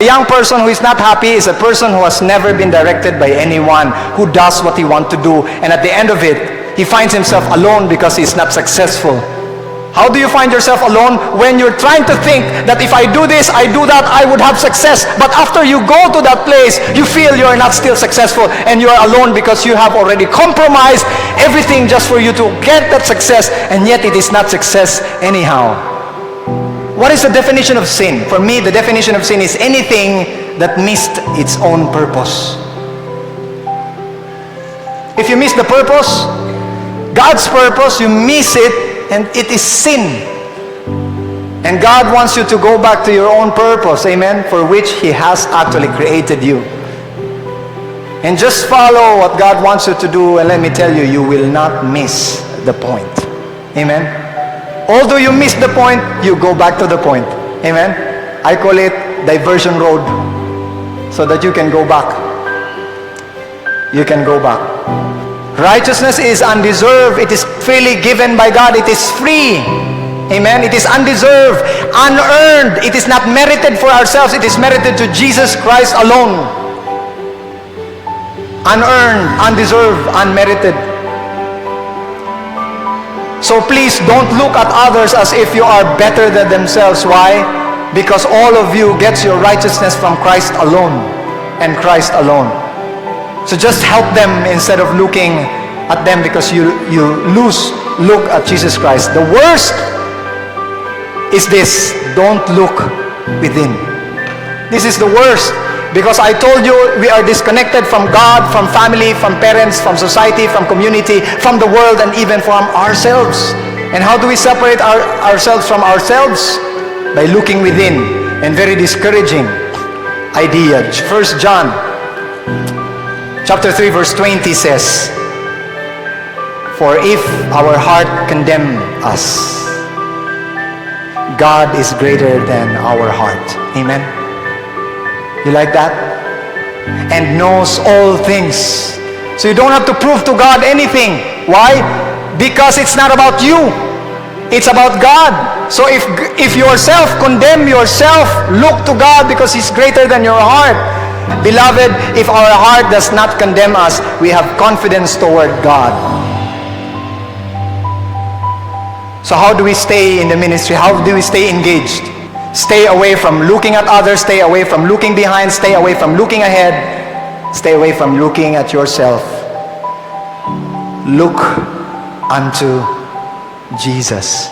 young person who is not happy is a person who has never been directed by anyone, who does what he wants to do, and at the end of it, he finds himself alone because he is not successful. How do you find yourself alone? When you're trying to think that if I do this, I do that, I would have success. But after you go to that place, you feel you're not still successful, and you're alone because you have already compromised everything just for you to get that success, and yet it is not success anyhow. What is the definition of sin? For me, the definition of sin is anything that missed its own purpose. If you miss the purpose, God's purpose, you miss it, and it is sin. And God wants you to go back to your own purpose, amen, for which He has actually created you. And just follow what God wants you to do, and let me tell you, you will not miss the point. Amen. Although you miss the point, you go back to the point. Amen. I call it diversion road, so that you can go back. You can go back. Righteousness is undeserved. It is freely given by God. It is free. Amen. It is undeserved, unearned. It is not merited for ourselves. It is merited to Jesus Christ alone. Unearned, undeserved, unmerited. So please don't look at others as if you are better than themselves. Why? Because all of you gets your righteousness from Christ alone and Christ alone. So just help them instead of looking at them, because you look at Jesus Christ. The worst is this: don't look within. This is the worst, because I told you we are disconnected from God, from family, from parents, from society, from community, from the world, and even from ourselves. And how do we separate ourselves from ourselves? By looking within. And very discouraging idea. 1 John chapter 3 verse 20 says, "For if our heart condemn us, God is greater than our heart." Amen. You like that? And knows all things. So you don't have to prove to God anything. Why? Because it's not about you. It's about God. So if yourself condemn yourself, look to God, because He's greater than your heart. Beloved, if our heart does not condemn us, we have confidence toward God. So how do we stay in the ministry? How do we stay engaged? Stay away from looking at others. Stay away from looking behind. Stay away from looking ahead. Stay away from looking at yourself. Look unto Jesus.